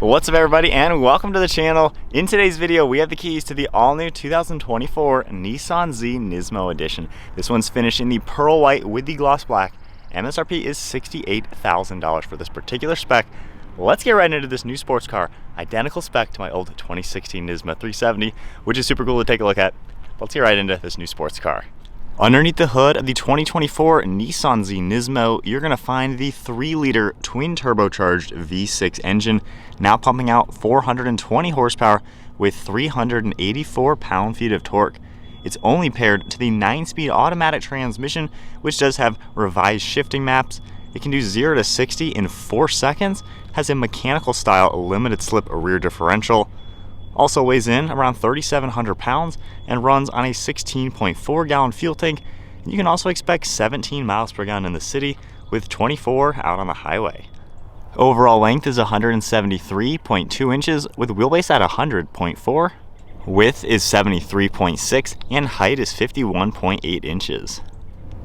What's up everybody, and welcome to the channel. In today's video we have the keys to the all-new 2024 Nissan Z Nismo edition. This one's finished in the pearl white with the gloss black. MSRP is $68,000 for this particular spec. Let's get right into this new sports car, identical spec to my old 2016 Nismo 370, which is super cool to take a look at. Let's get right into this new sports car. Underneath the hood of the 2024 Nissan Z Nismo, you're going to find the 3-liter twin turbocharged V6 engine, now pumping out 420 horsepower with 384 pound-feet of torque. It's only paired to the 9-speed automatic transmission, which does have revised shifting maps. It can do 0 to 60 in 4 seconds, has a mechanical style limited slip rear differential, also weighs in around 3,700 pounds and runs on a 16.4 gallon fuel tank. You can also expect 17 miles per gallon in the city with 24 out on the highway. Overall length is 173.2 inches with wheelbase at 100.4. Width is 73.6 and height is 51.8 inches.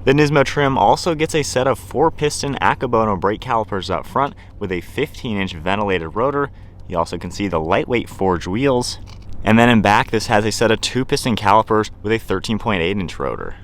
The Nismo trim also gets a set of 4-piston Akabono brake calipers up front with a 15-inch ventilated rotor. You also can see the lightweight forged wheels. And then in back, this has a set of 2-piston calipers with a 13.8-inch rotor.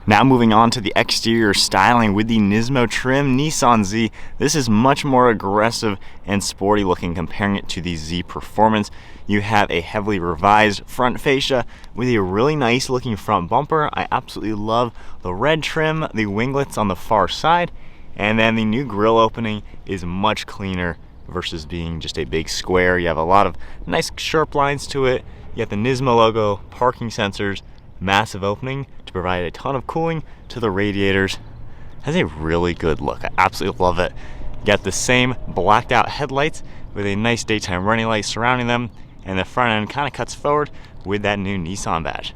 Now moving on to the exterior styling with the Nismo trim Nissan Z. This is much more aggressive and sporty looking comparing it to the Z Performance. You have a heavily revised front fascia with a really nice looking front bumper. I absolutely love the red trim, the winglets on the far side, and then the new grille opening is much cleaner versus being just a big square. You have a lot of nice sharp lines to it. You got the Nismo logo, parking sensors, massive opening to provide a ton of cooling to the radiators. Has a really good look. I absolutely love it. You got the same blacked out headlights with a nice daytime running light surrounding them, and the front end kind of cuts forward with that new Nissan badge.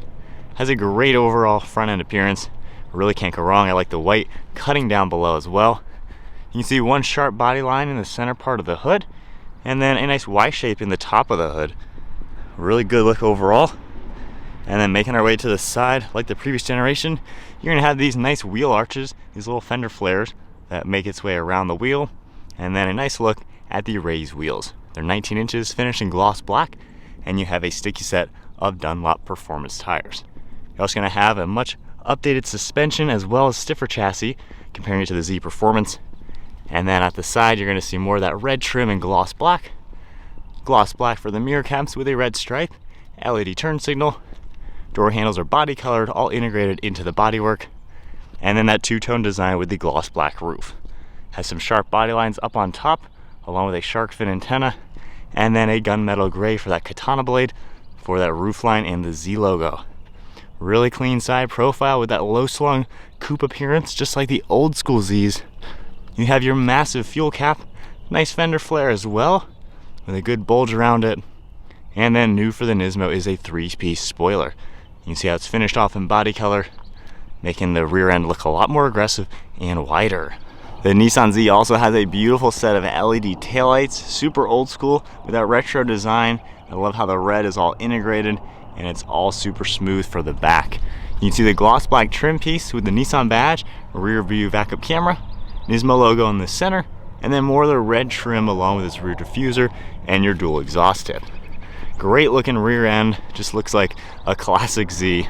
Has a great overall front end appearance. Really can't go wrong. I like the white cutting down below as well. You can see one sharp body line in the center part of the hood, and then a nice Y shape in the top of the hood. Really good look overall. And then making our way to the side, like the previous generation, you're gonna have these nice wheel arches, these little fender flares that make its way around the wheel, and then a nice look at the raised wheels. They're 19 inches, finished in gloss black, and you have a sticky set of Dunlop performance tires. You're also gonna have a much updated suspension as well as stiffer chassis comparing it to the Z Performance. And then at the side, you're going to see more of that red trim and gloss black. Gloss black for the mirror caps with a red stripe, LED turn signal. Door handles are body colored, all integrated into the bodywork. And then that two-tone design with the gloss black roof. Has some sharp body lines up on top, along with a shark fin antenna, and then a gunmetal gray for that katana blade for that roof line and the Z logo. Really clean side profile with that low-slung coupe appearance, just like the old school Zs. You have your massive fuel cap, nice fender flare as well, with a good bulge around it. And then new for the Nismo is a 3-piece spoiler. You can see how it's finished off in body color, making the rear end look a lot more aggressive and wider. The Nissan Z also has a beautiful set of LED taillights, super old school with that retro design. I love how the red is all integrated and it's all super smooth for the back. You can see the gloss black trim piece with the Nissan badge, rear view backup camera, Nismo logo in the center, and then more of the red trim along with its rear diffuser and your dual exhaust tip. Great looking rear end, just looks like a classic Z.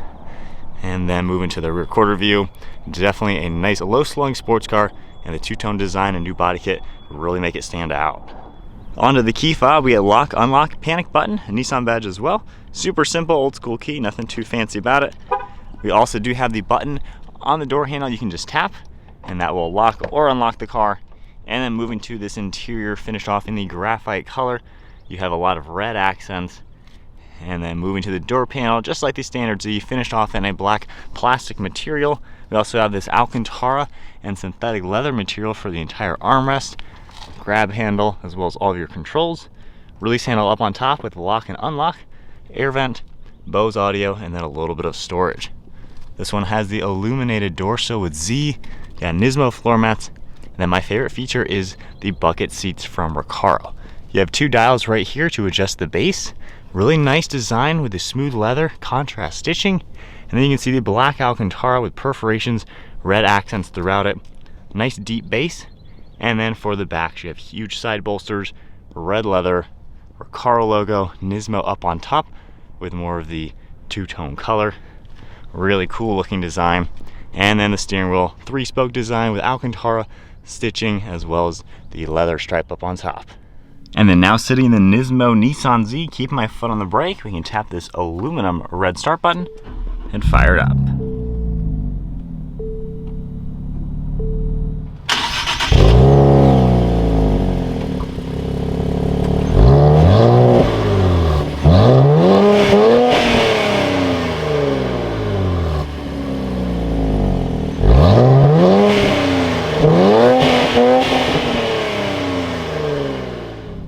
And then moving to the rear quarter view, definitely a nice low slung sports car, and the two-tone design and new body kit really make it stand out. Onto the key fob, we get lock, unlock, panic button, a Nissan badge as well. Super simple, old school key, nothing too fancy about it. We also do have the button on the door handle you can just tap, and that will lock or unlock the car. And then moving to this interior finished off in the graphite color, you have a lot of red accents. And then moving to the door panel, just like the standard Z, finished off in a black plastic material. We also have this Alcantara and synthetic leather material for the entire armrest, grab handle, as well as all of your controls. Release handle up on top with lock and unlock, air vent, Bose audio, and then a little bit of storage. This one has the illuminated door sill with Z, got Nismo floor mats, and then my favorite feature is the bucket seats from Recaro. You have 2 dials right here to adjust the base. Really nice design with the smooth leather, contrast stitching, and then you can see the black Alcantara with perforations, red accents throughout it. Nice deep base, and then for the backs you have huge side bolsters, red leather, Recaro logo, Nismo up on top with more of the two-tone color. Really cool looking design. And then the steering wheel, 3-spoke design with Alcantara stitching, as well as the leather stripe up on top. And then now sitting in the Nismo Nissan Z, keeping my foot on the brake, we can tap this aluminum red start button and fire it up.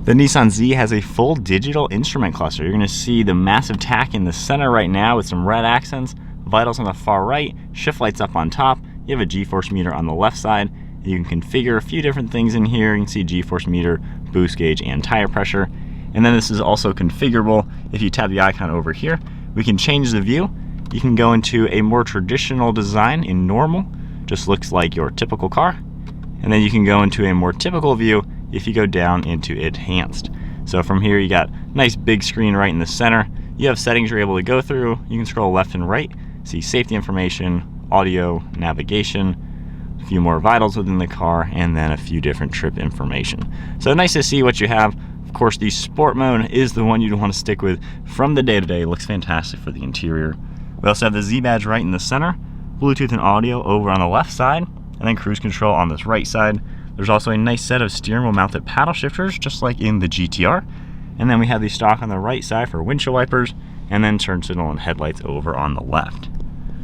The Nissan Z has a full digital instrument cluster. You're going to see the massive tack in the center right now with some red accents, vitals on the far right, shift lights up on top. You have a G-force meter on the left side. You can configure a few different things in here. You can see G-force meter, boost gauge, and tire pressure. And then this is also configurable. If you tap the icon over here, we can change the view. You can go into a more traditional design in normal, just looks like your typical car. And then you can go into a more typical view if you go down into enhanced. So from here you got nice big screen right in the center. You have settings you're able to go through. You can scroll left and right, see safety information, audio, navigation, a few more vitals within the car, and then a few different trip information. So nice to see what you have. Of course, the sport mode is the one you'd want to stick with from the day-to-day. It looks fantastic for the interior. We also have the Z badge right in the center, Bluetooth and audio over on the left side, and then cruise control on this right side. There's also a nice set of steering wheel mounted paddle shifters, just like in the GTR. And then we have the stock on the right side for windshield wipers, and then turn signal and headlights over on the left.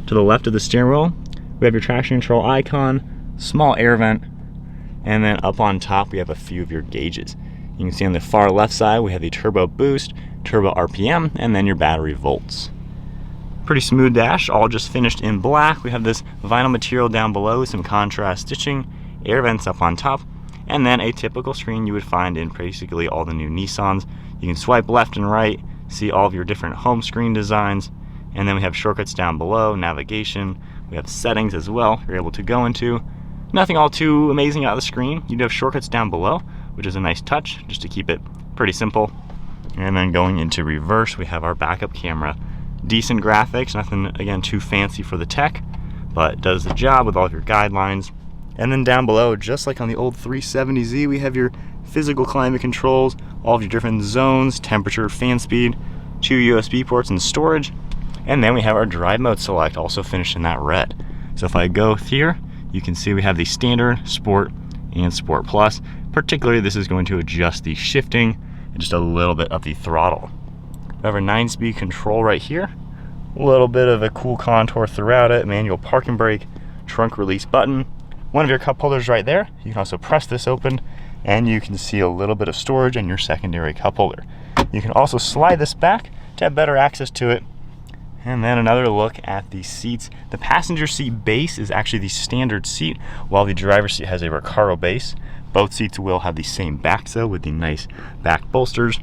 To the left of the steering wheel, we have your traction control icon, small air vent, and then up on top we have a few of your gauges. You can see on the far left side we have the turbo boost, turbo RPM, and then your battery volts. Pretty smooth dash, all just finished in black. We have this vinyl material down below, some contrast stitching, air vents up on top, and then a typical screen you would find in basically all the new Nissans. You can swipe left and right, see all of your different home screen designs, and then we have shortcuts down below, navigation, we have settings as well you're able to go into. Nothing all too amazing out of the screen. You do have shortcuts down below, which is a nice touch, just to keep it pretty simple. And then going into reverse, we have our backup camera. Decent graphics, nothing again too fancy for the tech, but does the job with all of your guidelines. And then down below, just like on the old 370Z, we have your physical climate controls, all of your different zones, temperature, fan speed, 2 USB ports and storage. And then we have our drive mode select, also finished in that red. So if I go here, you can see we have the standard, sport, and sport plus. Particularly, this is going to adjust the shifting and just a little bit of the throttle. We have our 9-speed control right here. A little bit of a cool contour throughout it, manual parking brake, trunk release button. One of your cup holders right there. You can also press this open and you can see a little bit of storage in your secondary cup holder. You can also slide this back to have better access to it. And then another look at the seats. The passenger seat base is actually the standard seat, while the driver's seat has a Recaro base. Both seats will have the same back though, with the nice back bolsters.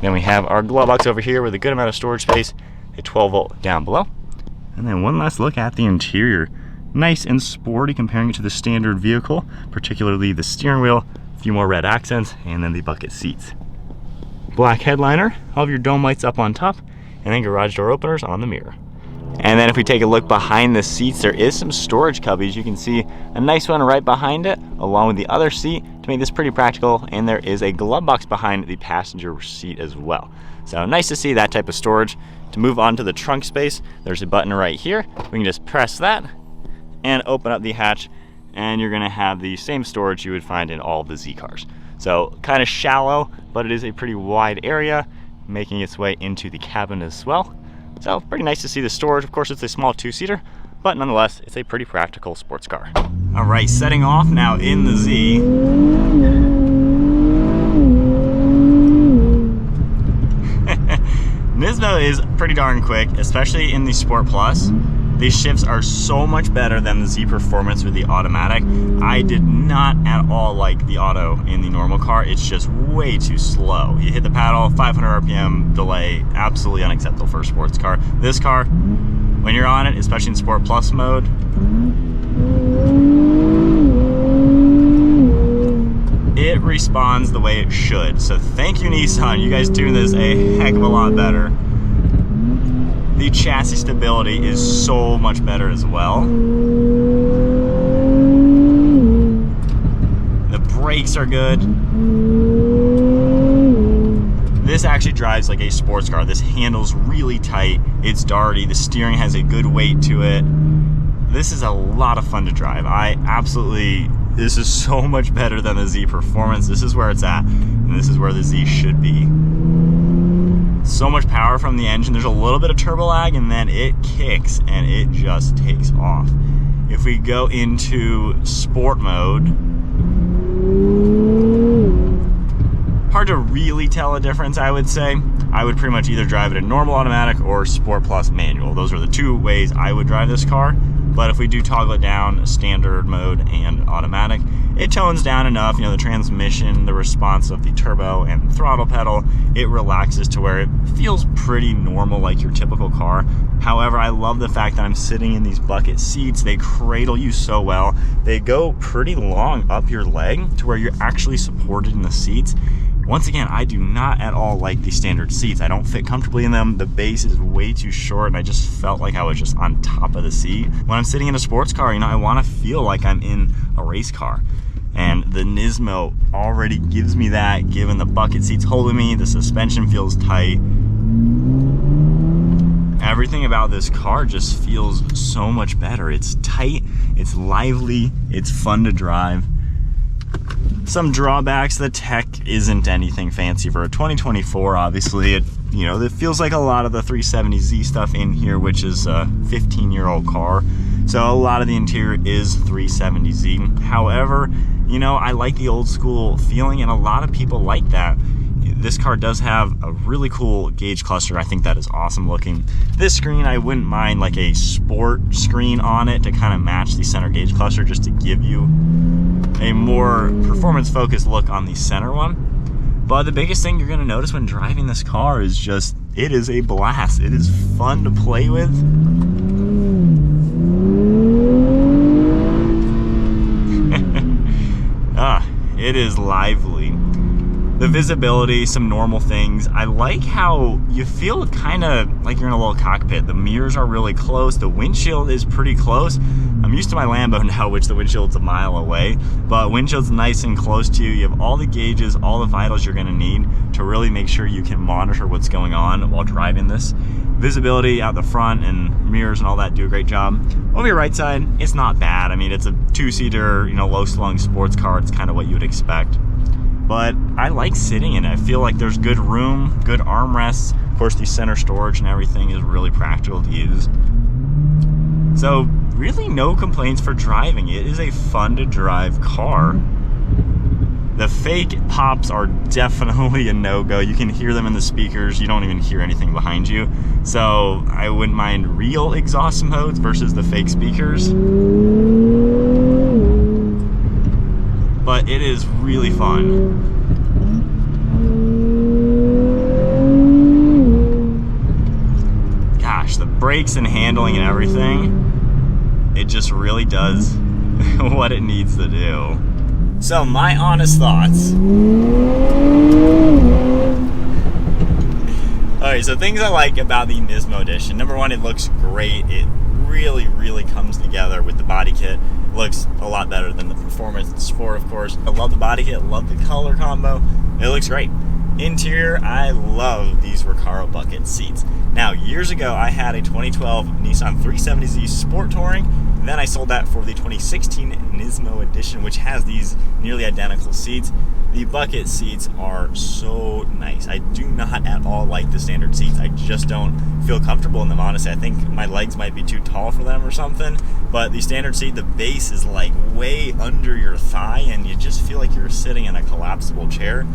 Then we have our glove box over here with a good amount of storage space, a 12-volt down below. And then one last look at the interior. Nice and sporty comparing it to the standard vehicle, particularly the steering wheel, a few more red accents, and then the bucket seats. Black headliner, all of your dome lights up on top, and then garage door openers on the mirror. And then if we take a look behind the seats, there is some storage cubbies. You can see a nice one right behind it, along with the other seat to make this pretty practical, and there is a glove box behind the passenger seat as well. So nice to see that type of storage. To move on to the trunk space, there's a button right here. We can just press that and open up the hatch, and you're gonna have the same storage you would find in all of the Z cars. So kind of shallow, but it is a pretty wide area, making its way into the cabin as well. So pretty nice to see the storage. Of course, it's a small 2-seater, but nonetheless, it's a pretty practical sports car. All right, setting off now in the Z. Nismo is pretty darn quick, especially in the Sport Plus. These shifts are so much better than the Z Performance or the automatic. I did not at all like the auto in the normal car. It's just way too slow. You hit the paddle, 500 RPM delay, absolutely unacceptable for a sports car. This car, when you're on it, especially in Sport Plus mode, it responds the way it should. So thank you, Nissan. You guys doing this a heck of a lot better. The chassis stability is so much better as well. The brakes are good. This actually drives like a sports car. This handles really tight. It's darty. The steering has a good weight to it. This is a lot of fun to drive. This is so much better than the Z Performance. This is where it's at, and this is where the Z should be. So much power from the engine. There's a little bit of turbo lag, and then it kicks, and it just takes off. If we go into sport mode, hard to really tell a difference, I would say. I would pretty much either drive it in normal automatic or Sport Plus manual. Those are the two ways I would drive this car. But if we do toggle it down, standard mode and automatic, it tones down enough. You know, the transmission, the response of the turbo and throttle pedal, it relaxes to where it feels pretty normal like your typical car. However, I love the fact that I'm sitting in these bucket seats. They cradle you so well. They go pretty long up your leg to where you're actually supported in the seats. Once again, I do not at all like the standard seats. I don't fit comfortably in them. The base is way too short, and I just felt like I was just on top of the seat. When I'm sitting in a sports car, you know, I want to feel like I'm in a race car. And the Nismo already gives me that, given the bucket seats holding me, the suspension feels tight. Everything about this car just feels so much better. It's tight, it's lively, it's fun to drive. Some drawbacks, the tech isn't anything fancy for a 2024. Obviously, it feels like a lot of the 370Z stuff in here, which is a 15-year-old car. So a lot of the interior is 370Z. However, you know, I like the old school feeling, and a lot of people like that. This car does have a really cool gauge cluster. I think that is awesome looking. This screen, I wouldn't mind like a sport screen on it to kind of match the center gauge cluster, just to give you a more performance-focused look on the center one. But the biggest thing you're going to notice when driving this car is just, it is a blast. It is fun to play with. It is lively. The visibility, some normal things. I like how you feel kind of like you're in a little cockpit. The mirrors are really close. The windshield is pretty close. I'm used to my Lambo now, which the windshield's a mile away, but windshield's nice and close to you. You have all the gauges, all the vitals you're gonna need to really make sure you can monitor what's going on while driving this. Visibility out the front and mirrors and all that do a great job. Over your right side, it's not bad. I mean, it's a two-seater, you know, low-slung sports car. It's kind of what you would expect. But I like sitting in it. I feel like there's good room, good armrests. Of course, the center storage and everything is really practical to use. So really no complaints for driving. It is a fun to drive car. The fake pops are definitely a no-go. You can hear them in the speakers. You don't even hear anything behind you. So I wouldn't mind real exhaust modes versus the fake speakers. But it is really fun. Gosh, the brakes and handling and everything, it just really does what it needs to do. So my honest thoughts. Alright, so things I like about the Nismo edition. Number one, it looks great. It really comes together with the body kit. Looks a lot better than the Performance Sport, of course. I love the body kit, love the color combo. It looks great. Interior, I love these Recaro bucket seats. Now, years ago, I had a 2012 Nissan 370Z Sport Touring. Then I sold that for the 2016 Nismo edition, which has these nearly identical seats. The bucket seats are so nice. I do not at all like the standard seats. I just don't feel comfortable in them, honestly. I think my legs might be too tall for them or something. But the standard seat, the base is like way under your thigh, and you just feel like you're sitting in a collapsible chair.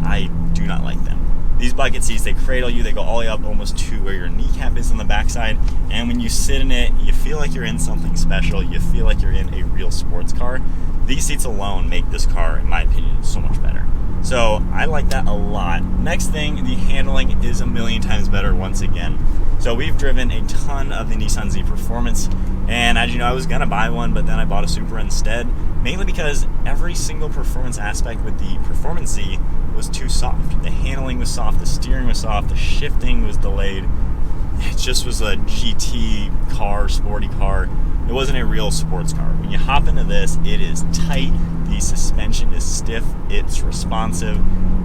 I do not like them. These bucket seats, they cradle you, they go all the way up almost to where your kneecap is on the backside, and when you sit in it, you feel like you're in something special, you feel like you're in a real sports car. These seats alone make this car, in my opinion, so much better. So I like that a lot. Next thing, the handling is a million times better once again. So we've driven a ton of the Nissan Z Performance. And as you know, I was gonna buy one, but then I bought a Supra instead, mainly because every single performance aspect with the Performance Z was too soft. The handling was soft, the steering was soft, the shifting was delayed. It just was a GT car, sporty car. It wasn't a real sports car. When you hop into this, it is tight, the suspension is stiff, it's responsive.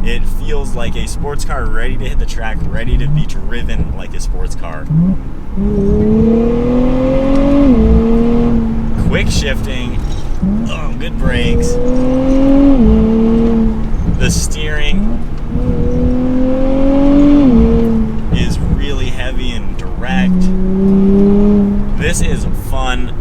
It feels like a sports car ready to hit the track, ready to be driven like a sports car. Quick shifting, good brakes. The steering is really heavy and direct. This is fun.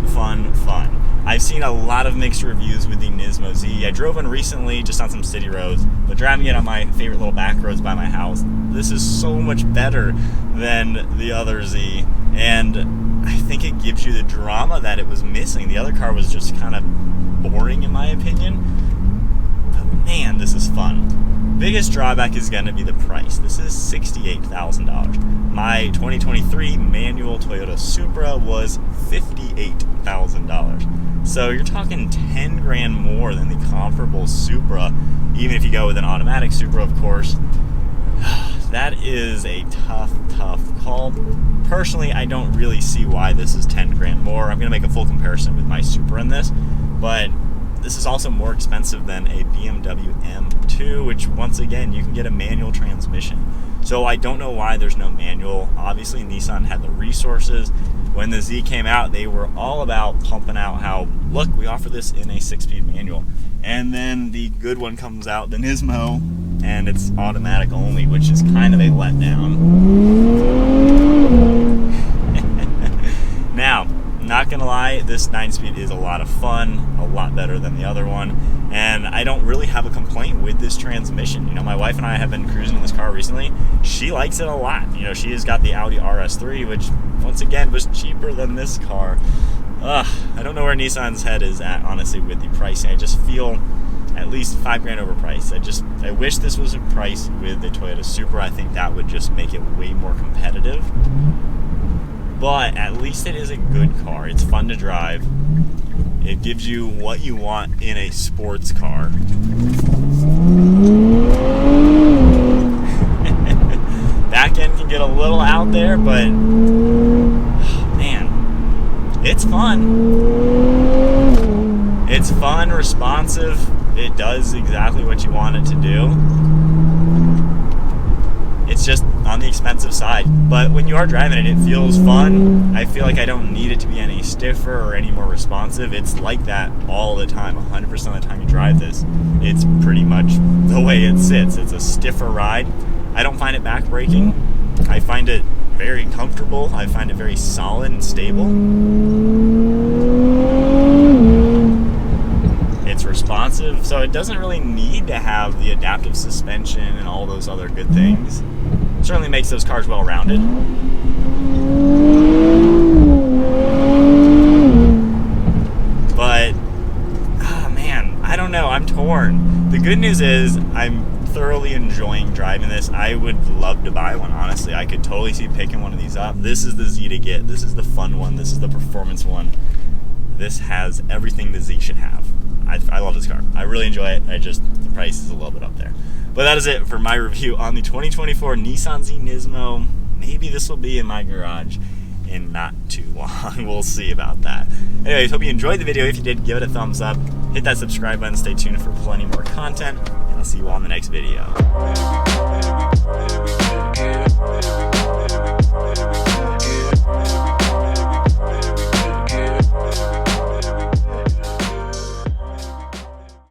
I've seen a lot of mixed reviews with the Nismo Z. I drove one recently just on some city roads, but driving it on my favorite little back roads by my house, this is so much better than the other Z, and I think it gives you the drama that it was missing. The other car was just kind of boring in my opinion, but man, this is fun. Biggest drawback is going to be the price. This is $68,000. My 2023 manual Toyota Supra was $58,000. So you're talking 10 grand more than the comparable Supra, even if you go with an automatic Supra, of course. That is a tough call. Personally, I don't really see why this is 10 grand more. I'm going to make a full comparison with my Supra in this, but this is also more expensive than a BMW M2, which once again, you can get a manual transmission. So I don't know why there's no manual. Obviously, Nissan had the resources. When the Z came out, they were all about pumping out how, look, we offer this in a 6-speed manual. And then the good one comes out, the Nismo, and it's automatic only, which is kind of a letdown. Now, not gonna lie, this 9-speed is a lot of fun, a lot better than the other one, and I don't really have a complaint with this transmission. You know, my wife and I have been cruising in this car recently. She likes it a lot. You know, she has got the Audi RS3, which once again was cheaper than this car. I don't know where Nissan's head is at, honestly, with the pricing. I just feel at least 5 grand overpriced. I wish this was a price with the Toyota Supra. I think that would just make it way more competitive. But at least it is a good car. It's fun to drive. It gives you what you want in a sports car. Back end can get a little out there, but man, it's fun. It's fun, responsive. It does exactly what you want it to do. It's just on the expensive side, but when you are driving it, it feels fun. I feel like I don't need it to be any stiffer or any more responsive. It's like that all the time. 100% of the time you drive this, it's pretty much the way it sits. It's a stiffer ride. I don't find it backbreaking. I find it very comfortable. I find it very solid and stable. It's responsive, so it doesn't really need to have the adaptive suspension and all those other good things. It certainly makes those cars well-rounded. But, man, I don't know. I'm torn. The good news is I'm thoroughly enjoying driving this. I would love to buy one, honestly. I could totally see picking one of these up. This is the Z to get. This is the fun one. This is the performance one. This has everything the Z should have. I love this car. I really enjoy it. The price is a little bit up there. But that is it for my review on the 2024 Nissan Z Nismo. Maybe this will be in my garage in not too long. We'll see about that. Anyways, hope you enjoyed the video. If you did, give it a thumbs up. Hit that subscribe button. Stay tuned for plenty more content. And I'll see you all in the next video.